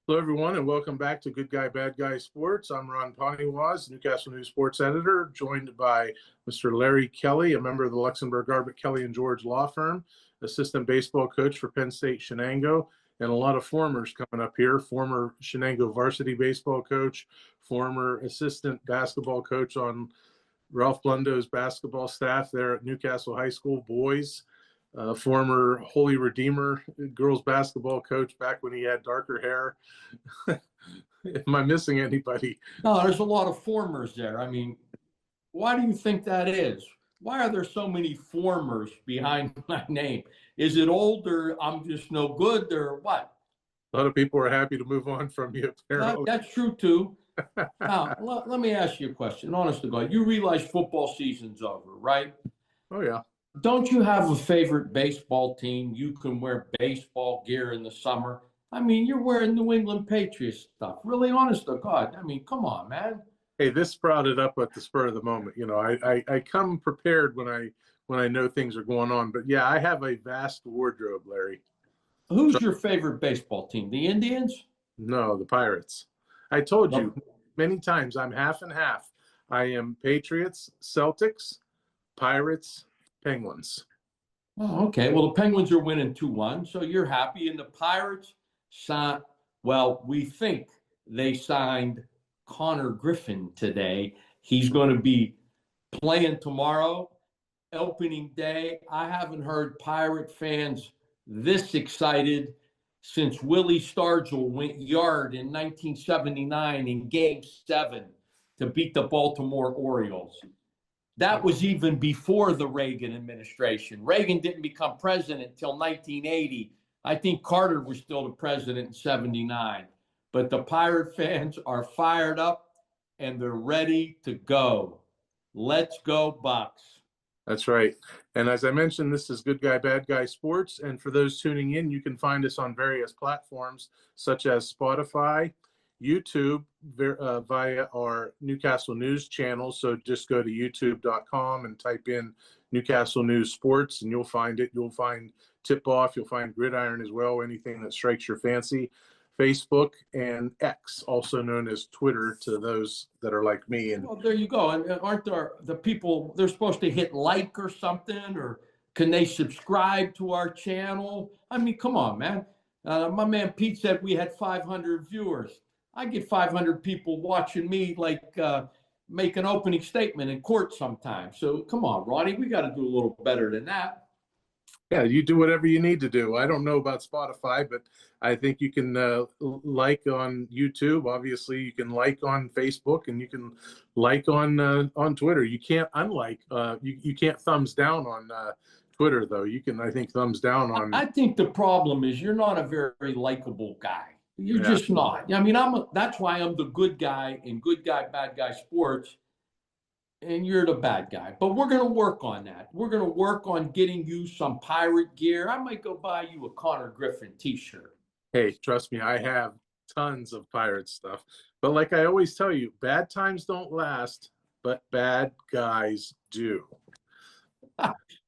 Hello, everyone, and welcome back to Good Guy, Bad Guy Sports. I'm Ron Poniewasz, Newcastle News Sports Editor, joined by Mr. Larry Kelly, a member of the Luxembourg, Garbutt, Kelly & George law firm, assistant baseball coach for Penn State Shenango, and a lot of formers coming up here. Former Shenango varsity baseball coach, former assistant basketball coach on Ralph Blundo's basketball staff there at Newcastle High School boys. Former Holy Redeemer girls basketball coach back when he had darker hair. Am I missing anybody? No, there's a lot of formers there. I mean, why do you think that is? Why are there so many formers behind my name? Is it old, or I'm just no good, or what? A lot of people are happy to move on from you, apparently. That's true, too. Now, let me ask you a question. Honest to God, you realize football season's over, right? Oh, yeah. Don't you have a favorite baseball team? You can wear baseball gear in the summer. I mean, you're wearing New England Patriots stuff. Really, honest to God. I mean, come on, man. Hey, this sprouted up at the spur of the moment. You know, I come prepared when I know things are going on. But yeah, I have a vast wardrobe, Larry. Who's your favorite baseball team? The Indians? No, the Pirates. I told you many times I'm half and half. I am Patriots, Celtics, Pirates, Penguins. Oh, okay. Well, the Penguins are winning 2-1, so you're happy. And the Pirates we think they signed Konnor Griffin today. He's going to be playing tomorrow, opening day. I haven't heard Pirate fans this excited since Willie Stargell went yard in 1979 in Game 7 to beat the Baltimore Orioles. That was even before the Reagan administration. Reagan didn't become president until 1980. I think Carter was still the president in 79. But the Pirate fans are fired up and they're ready to go. Let's go, Bucks. That's right. And as I mentioned, this is Good Guy, Bad Guy Sports. And for those tuning in, you can find us on various platforms such as Spotify, YouTube, via our Newcastle News channel. So just go to youtube.com and type in Newcastle News Sports and you'll find it. You'll find Tip Off. You'll find Gridiron as well, anything that strikes your fancy. Facebook and X, also known as Twitter to those that are like me. And well, there you go. And aren't there the people, they're supposed to hit like or something, or can they subscribe to our channel? I mean, come on, man. My man Pete said we had 500 viewers. I get 500 people watching me make an opening statement in court sometimes. So come on, Ronnie, we got to do a little better than that. Yeah, you do whatever you need to do. I don't know about Spotify, but I think you can like on YouTube. Obviously, you can like on Facebook, and you can like on Twitter. You can't unlike. You can't thumbs down on Twitter, though. You can, I think, thumbs down on. I think the problem is you're not a very likable guy. You're just not. I mean, that's why I'm the good guy in Good Guy, Bad Guy Sports, and you're the bad guy. But we're going to work on that. We're going to work on getting you some Pirate gear. I might go buy you a Konnor Griffin t-shirt. Hey, trust me, I have tons of Pirate stuff. But like I always tell you, bad times don't last, but bad guys do.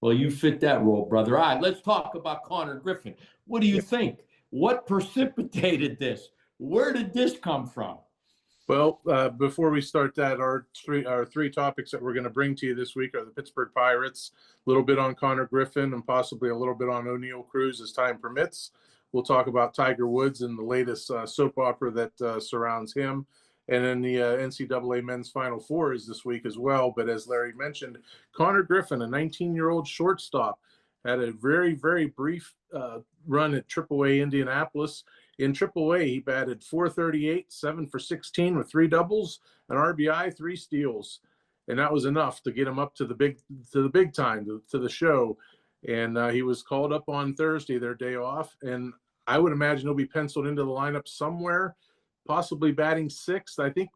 Well, you fit that role, brother. All right, let's talk about Konnor Griffin. What do you think? What precipitated this? Where did this come from? Well, before we start that, our three topics that we're going to bring to you this week are the Pittsburgh Pirates, a little bit on Konnor Griffin, and possibly a little bit on Oneil Cruz as time permits. We'll talk about Tiger Woods and the latest soap opera that surrounds him. And then the NCAA Men's Final Four is this week as well. But as Larry mentioned, Konnor Griffin, a 19-year-old shortstop, had a very, very brief run at AAA Indianapolis. In AAA, he batted .438, 7 for 16 with 3 doubles, an RBI, 3 steals, and that was enough to get him up to the big time, to the show. And he was called up on Thursday, their day off, and I would imagine he'll be penciled into the lineup somewhere, possibly batting 6th. I think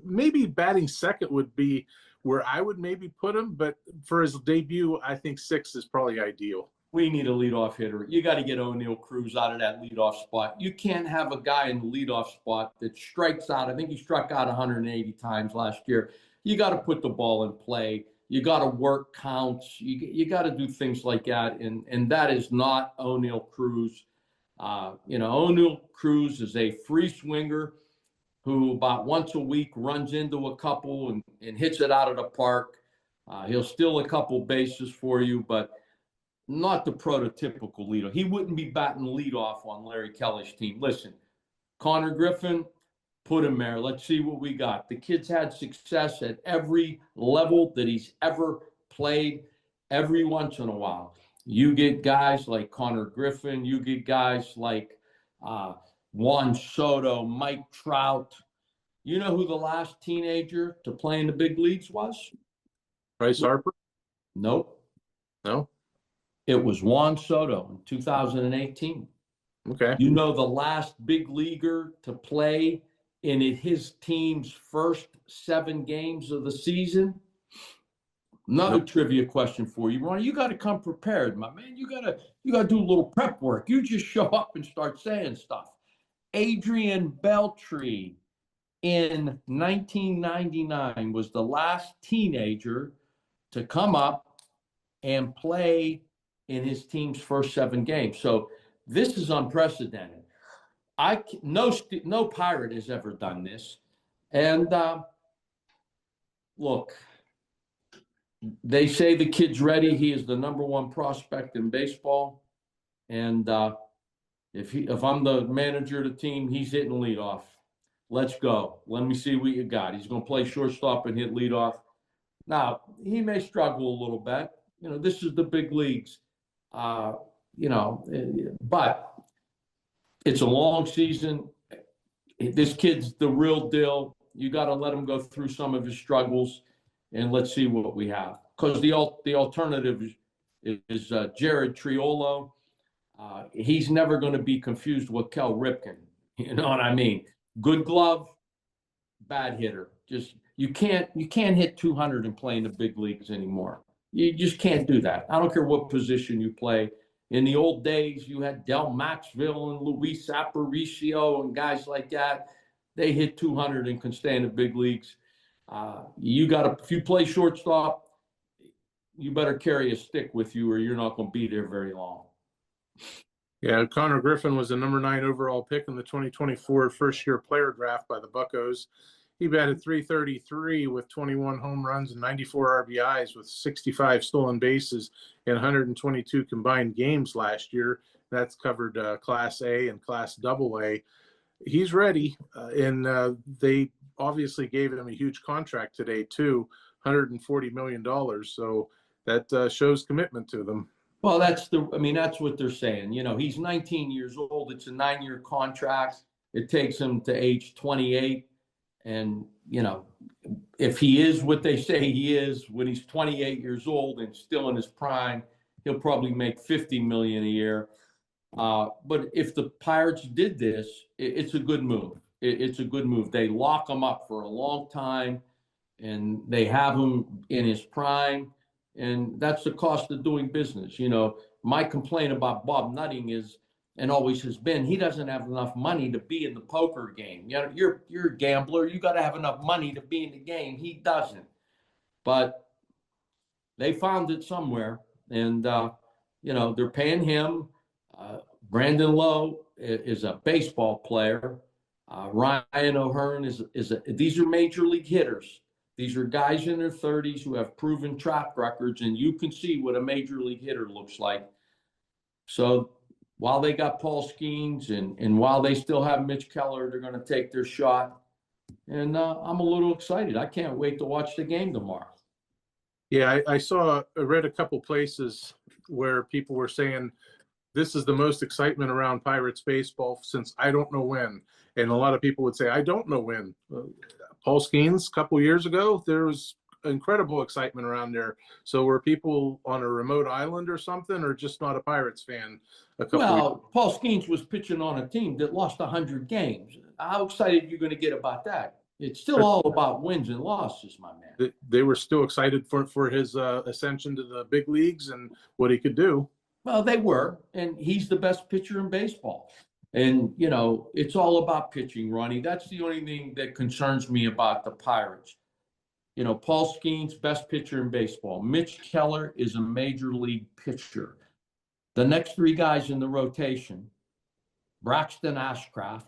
maybe batting 2nd would be where I would maybe put him, but for his debut, I think 6th is probably ideal. We need a leadoff hitter. You got to get Oneil Cruz out of that leadoff spot. You can't have a guy in the leadoff spot that strikes out. I think he struck out 180 times last year. You got to put the ball in play. You got to work counts. You got to do things like that, and that is not Oneil Cruz. Oneil Cruz is a free swinger who about once a week runs into a couple and hits it out of the park. He'll steal a couple bases for you, but not the prototypical leader. He wouldn't be batting leadoff on Larry Kelly's team. Listen, Konnor Griffin, put him there. Let's see what we got. The kid's had success at every level that he's ever played. Every once in a while, you get guys like Konnor Griffin. You get guys like Juan Soto, Mike Trout. You know who the last teenager to play in the big leagues was? Bryce Harper? Nope. No? It was Juan Soto in 2018. Okay. You know the last big leaguer to play in his team's first 7 games of the season? Another trivia question for you, Ronnie. You got to come prepared, my man. You got to do a little prep work. You just show up and start saying stuff. Adrian Beltre in 1999 was the last teenager to come up and play in his team's first 7 games. So this is unprecedented. No Pirate has ever done this. And look, they say the kid's ready. He is the #1 prospect in baseball. And if I'm the manager of the team, he's hitting leadoff. Let's go. Let me see what you got. He's going to play shortstop and hit leadoff. Now, he may struggle a little bit. This is the big leagues. But it's a long season. This kid's the real deal. You got to let him go through some of his struggles, and let's see what we have. Because the alternative is Jared Triolo. He's never going to be confused with Kel Ripken. You know what I mean? Good glove, bad hitter. Just you can't hit 200 and play in the big leagues anymore. You just can't do that. I don't care what position you play. In the old days, you had Del Maxville and Luis Aparicio and guys like that. They hit 200 and can stay in the big leagues. If you play shortstop, you better carry a stick with you or you're not going to be there very long. Yeah, Konnor Griffin was the #9 overall pick in the 2024 first-year player draft by the Buccos. He batted .333 with 21 home runs and 94 RBIs with 65 stolen bases in 122 combined games last year. That's covered Class A and Class AA. He's ready, and they obviously gave him a huge contract today too, $140 million. So that shows commitment to them. Well, that's what they're saying. He's 19 years old. It's a 9-year contract. It takes him to age 28. And, if he is what they say he is, when he's 28 years old and still in his prime, he'll probably make $50 million a year. But if the Pirates did this, it's a good move. It's a good move. They lock him up for a long time, and they have him in his prime. And that's the cost of doing business. My complaint about Bob Nutting is, and always has been, he doesn't have enough money to be in the poker game. You're a gambler. You got to have enough money to be in the game. He doesn't. But they found it somewhere, and they're paying him. Brandon Lowe is a baseball player. Ryan O'Hearn these are major league hitters. These are guys in their 30s who have proven track records, and you can see what a major league hitter looks like. So while they got Paul Skeens and while they still have Mitch Keller, they're going to take their shot. And I'm a little excited. I can't wait to watch the game tomorrow. Yeah, I read a couple places where people were saying this is the most excitement around Pirates baseball since I don't know when. And a lot of people would say, I don't know when. Paul Skeens, a couple years ago, there was incredible excitement around there. So were people on a remote island or something, or just not a Pirates fan? Paul Skeens was pitching on a team that lost 100 games. How excited are you going to get about that? It's still all about wins and losses, my man. They were still excited for his ascension to the big leagues and what he could do. Well, they were, and he's the best pitcher in baseball. And, it's all about pitching, Ronnie. That's the only thing that concerns me about the Pirates. Paul Skeens, best pitcher in baseball. Mitch Keller is a major league pitcher. The next 3 guys in the rotation Braxton Ashcraft,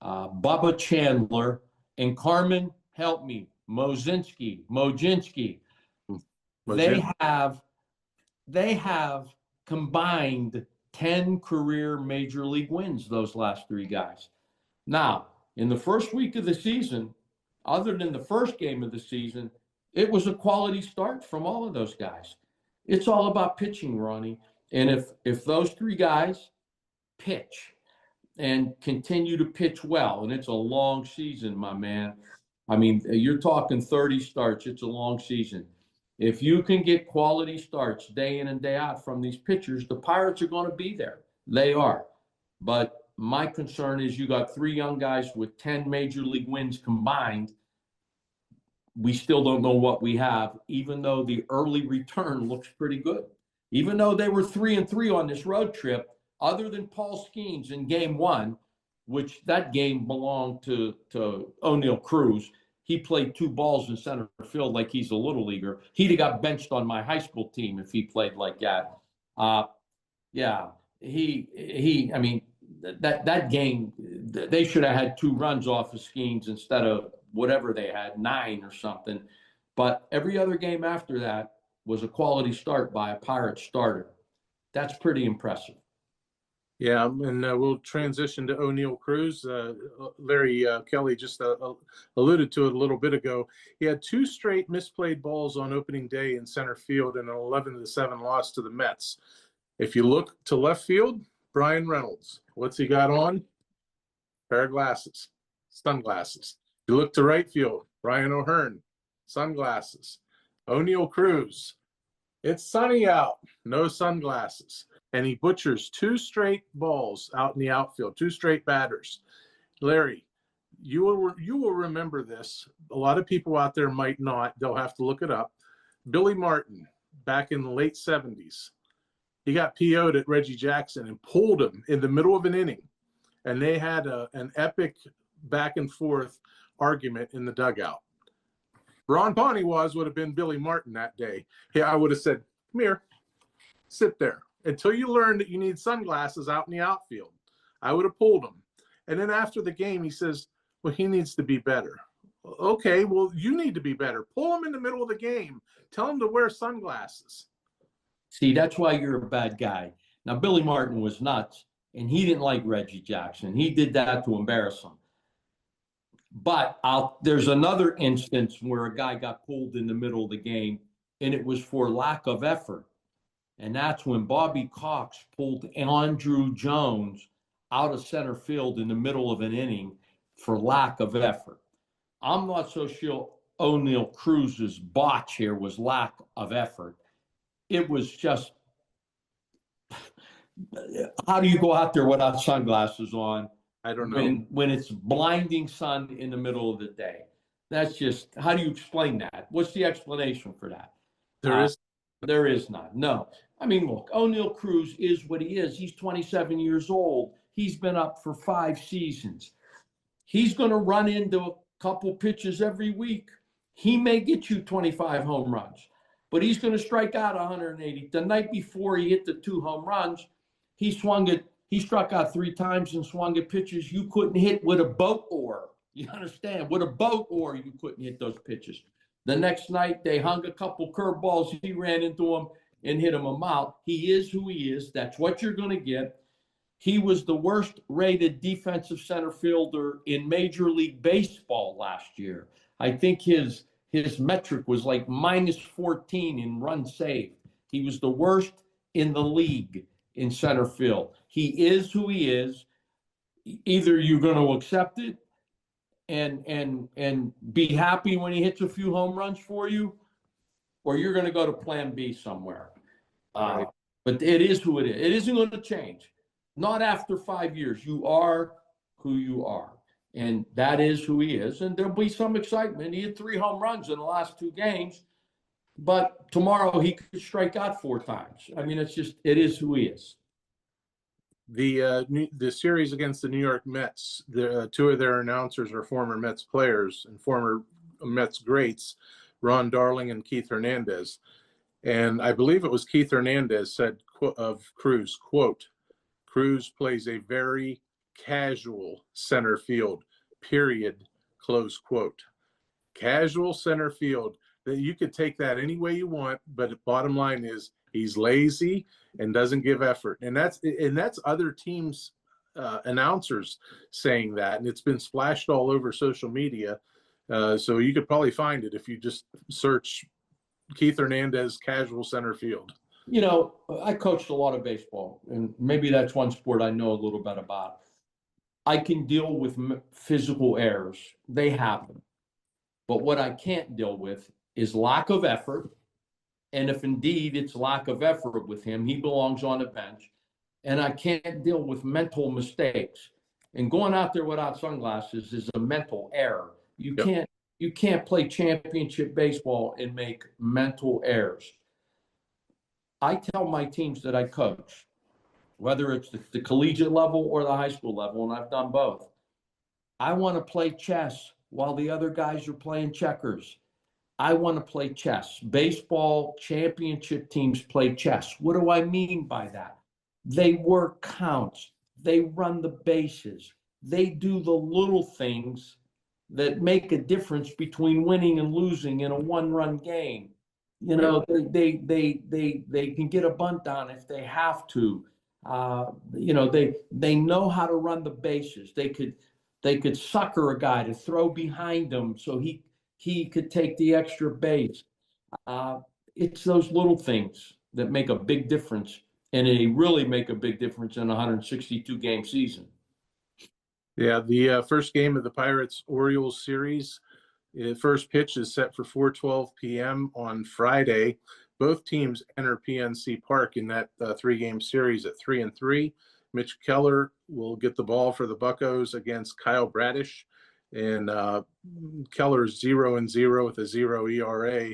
Bubba Chandler, and Carmen, help me, Mojinski. They have combined 10 career major league wins, those last three guys. Now, in the first week of the season, other than the first game of the season, it was a quality start from all of those guys. It's all about pitching, Ronnie. And if those three guys pitch and continue to pitch well, and it's a long season, my man. I mean, you're talking 30 starts. It's a long season. If you can get quality starts day in and day out from these pitchers, the Pirates are going to be there. They are. But my concern is you got three young guys with 10 major league wins combined. We still don't know what we have, even though the early return looks pretty good. Even though they were 3-3 on this road trip, other than Paul Skeens in game one, which that game belonged to O'Neill Cruz. He played two balls in center field like he's a little leaguer. He'd have got benched on my high school team if he played like that. Yeah, I mean, that game, they should have had 2 runs off of Skeens instead of whatever they had, 9 or something. But every other game after that was a quality start by a Pirates starter. That's pretty impressive. Yeah, and we'll transition to O'Neill Cruz. Larry Kelly just alluded to it a little bit ago. He had 2 straight misplayed balls on opening day in center field and an 11-7 loss to the Mets. If you look to left field, Brian Reynolds. What's he got on? Pair of glasses, sunglasses. You look to right field, Brian O'Hearn, sunglasses. O'Neill Cruz. It's sunny out, no sunglasses. And he butchers 2 straight balls out in the outfield, 2 straight batters. Larry, you will remember this. A lot of people out there might not. They'll have to look it up. Billy Martin, back in the late 70s, he got PO'd at Reggie Jackson and pulled him in the middle of an inning. And they had an epic back and forth argument in the dugout. Ron Poniewasz would have been Billy Martin that day. I would have said, come here, sit there. Until you learn that you need sunglasses out in the outfield. I would have pulled him. And then after the game, he says, well, he needs to be better. Okay, well, you need to be better. Pull him in the middle of the game. Tell him to wear sunglasses. See, that's why you're a bad guy. Now, Billy Martin was nuts, and he didn't like Reggie Jackson. He did that to embarrass him. But there's another instance where a guy got pulled in the middle of the game, and it was for lack of effort. And that's when Bobby Cox pulled Andrew Jones out of center field in the middle of an inning for lack of effort. I'm not so sure O'Neill Cruz's botch here was lack of effort. It was just, how do you go out there without sunglasses on? I don't know. When it's blinding sun in the middle of the day. That's just, how do you explain that? What's the explanation for that? There is none. No. I mean, look, O'Neill Cruz is what he is. He's 27 years old. He's been up for 5 seasons. He's going to run into a couple pitches every week. He may get you 25 home runs, but he's going to strike out 180. The night before he hit the 2 home runs, he struck out 3 times and swung at pitches you couldn't hit with a boat oar. You understand? With a boat oar, you couldn't hit those pitches. The next night, they hung a couple curveballs. He ran into them and hit him a mile. He is who he is. That's what you're going to get. He was the worst rated defensive center fielder in Major League Baseball last year. I think his metric was like -14 in runs saved. He was the worst in the league in center field. He is who he is. Either you're going to accept it and be happy when he hits a few home runs for you, or you're going to go to plan B somewhere. Right. But it is who it is. It isn't going to change. Not after 5 years. You are who you are. And that is who he is. And there'll be some excitement. He had 3 home runs in the last 2 games. But tomorrow he could strike out 4 times. I mean, it is who he is. The series against the New York Mets, 2 of their announcers are former Mets players and former Mets greats, Ron Darling and Keith Hernandez. And I believe it was Keith Hernandez said of Cruz, quote, Cruz plays a very casual center field, period, close quote. Casual center field. That you could take that any way you want, but the bottom line is he's lazy and doesn't give effort. And that's other teams' announcers saying that, and it's been splashed all over social media. So you could probably find it if you just search Keith Hernandez casual center field. You know, I coached a lot of baseball, and maybe that's one sport I know a little bit about. I can deal with physical errors. They happen. But what I can't deal with is lack of effort. And if indeed it's lack of effort with him, he belongs on the bench. And I can't deal with mental mistakes. And going out there without sunglasses is a mental error. You can't play championship baseball and make mental errors. I tell my teams that I coach, whether it's the collegiate level or the high school level, and I've done both, I want to play chess while the other guys are playing checkers. I want to play chess. Baseball championship teams play chess. What do I mean by that? They work counts. They run the bases. They do the little things that make a difference between winning and losing in a one-run game. You know, they can get a bunt down if they have to. You know, they know how to run the bases. They could sucker a guy to throw behind him so he could take the extra base. It's those little things that make a big difference, and they really make a big difference in a 162-game season. Yeah, the first game of the Pirates-Orioles series, the first pitch is set for 4:12 p.m. on Friday. Both teams enter PNC Park in that three-game series at 3-3. Mitch Keller will get the ball for the Buccos against Kyle Bradish, and Keller's 0-0 with a 0 ERA,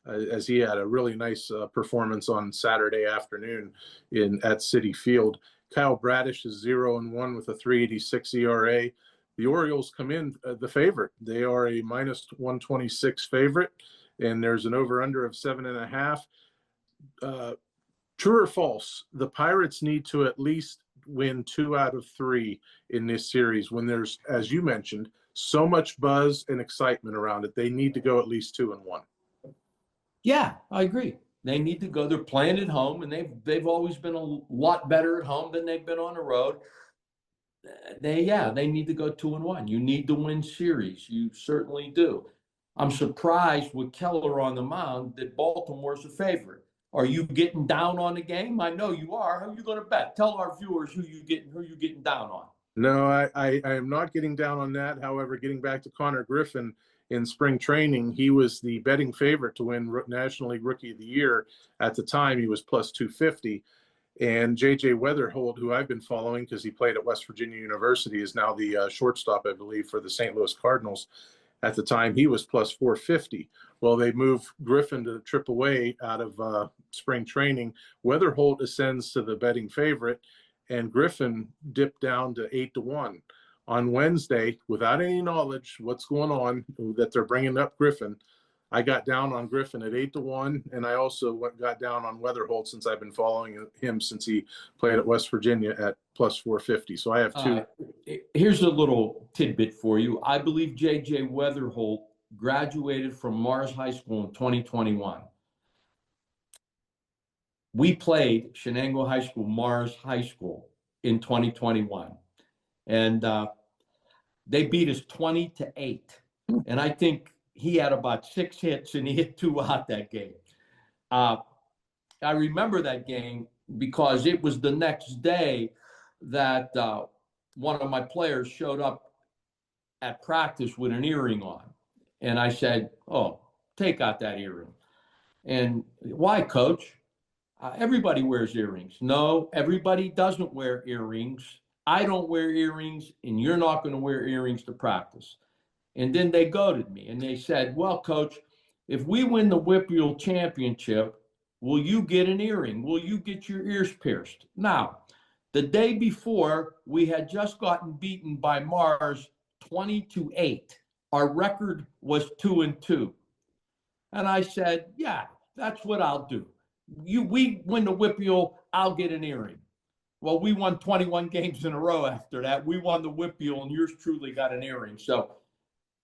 as he had a really nice performance on Saturday afternoon at Citi Field. Kyle Bradish is 0-1 with a 3.86 ERA. The Orioles come in the favorite. They are a -126 favorite, and there's an over-under of 7.5. True or false, the Pirates need to at least win 2 out of 3 in this series when there's, as you mentioned, so much buzz and excitement around it. They need to go at least 2-1. Yeah, I agree. They need to go. They're playing at home, and they've always been a lot better at home than they've been on the road. They need to go 2-1. You need to win series. You certainly do. I'm surprised with Keller on the mound that Baltimore's a favorite. Are you getting down on the game? I know you are. Who are you going to bet? Tell our viewers who you getting down on. No, I am not getting down on that. However, getting back to Konnor Griffin in spring training, he was the betting favorite to win National League Rookie of the Year. At the time, he was plus 250. And J.J. Weatherholt, who I've been following because he played at West Virginia University, is now the shortstop, I believe, for the St. Louis Cardinals. At the time, he was plus 450. Well, they moved Griffin to AAA out of spring training. Weatherholt ascends to the betting favorite, and Griffin dipped down to 8-1. On Wednesday, without any knowledge what's going on, that they're bringing up Griffin, I got down on Griffin at 8-1, and I also got down on Weatherholt since I've been following him since he played at West Virginia at plus 450. So I have 2. Here's a little tidbit for you. I believe J.J. Weatherholt graduated from Mars High School in 2021. We played Shenango High School, Mars High School in 2021. And they beat us 20-8. And I think he had about 6 hits and he hit 2 out that game. I remember that game because it was the next day that one of my players showed up at practice with an earring on. And I said, "Oh, take out that earring." And why, coach? Everybody wears earrings. No, everybody doesn't wear earrings. I don't wear earrings, and you're not going to wear earrings to practice. And then they goaded me, and they said, "Well, coach, if we win the Whippeal Championship, will you get an earring? Will you get your ears pierced?" Now, the day before, we had just gotten beaten by Mars 20-8. Our record was 2-2. And I said, "Yeah, that's what I'll do. We win the Whippeal, I'll get an earring." Well, we won 21 games in a row after that. We won the Whippeal, and yours truly got an earring. So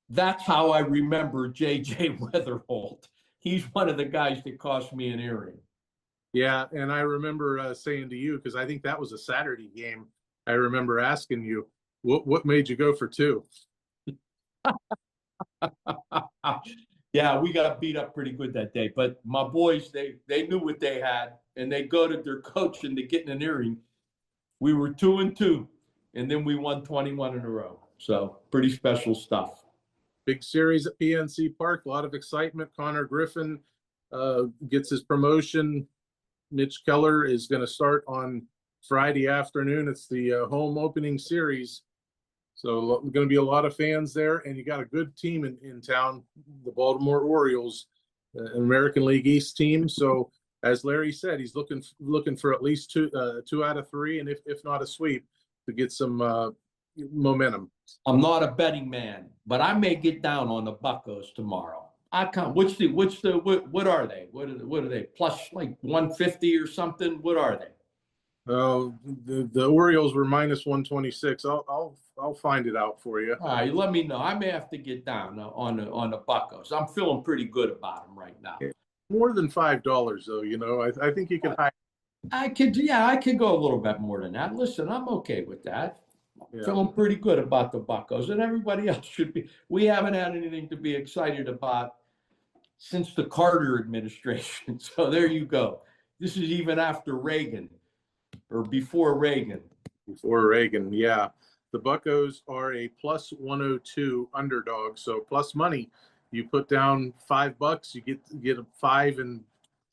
that's how I remember J.J. Weatherholt. He's one of the guys that cost me an earring. Yeah, and I remember saying to you, because I think that was a Saturday game, I remember asking you, what made you go for two? Yeah, we got beat up pretty good that day. But my boys, they knew what they had, and they goaded their coach into getting an earring. We were 2-2, and then we won 21 in a row. So pretty special stuff. Big series at PNC Park, a lot of excitement. Konnor Griffin gets his promotion. Mitch Keller is going to start on Friday afternoon. It's the home opening series. So going to be a lot of fans there, and you got a good team in town, the Baltimore Orioles, an American League East team. So as Larry said, he's looking for at least two out of three, and if not a sweep, to get some momentum. I'm not a betting man, but I may get down on the Buccos tomorrow. I can't. What are they? What are they? Plus like 150 or something? What are they? The Orioles were minus 126. I'll find it out for you. All right, let me know. I may have to get down on the Buccos. I'm feeling pretty good about them right now. More than $5 though, you know. I think you can hide. I could go a little bit more than that. Listen, I'm okay with that. Yeah. Feeling pretty good about the Buccos, and everybody else should be. We haven't had anything to be excited about since the Carter administration. So there you go. This is even after Reagan or before Reagan. Before Reagan, yeah. The Buccos are a plus 102 underdog, so plus money. You put down $5, you get a $5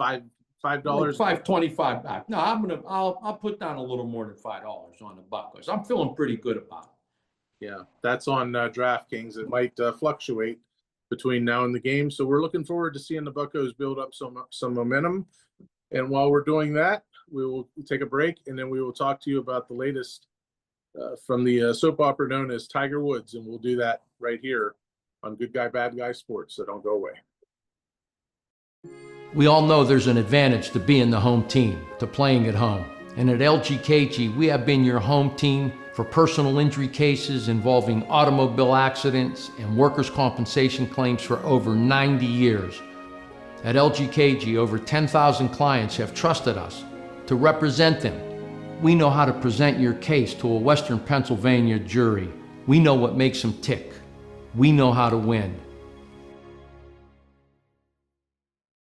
$5.25 back. No, I'll put down a little more than $5 on the Buccos. I'm feeling pretty good about it. Yeah, that's on DraftKings. It might fluctuate between now and the game, so we're looking forward to seeing the Buccos build up some momentum. And while we're doing that, we will take a break, and then we will talk to you about the latest from the soap opera known as Tiger Woods, and we'll do that right here on Good Guy, Bad Guy Sports, so don't go away. We all know there's an advantage to being the home team, to playing at home. And at LGKG, we have been your home team for personal injury cases involving automobile accidents and workers' compensation claims for over 90 years. At LGKG, over 10,000 clients have trusted us to represent them. We know how to present your case to a Western Pennsylvania jury. We know what makes them tick. We know how to win.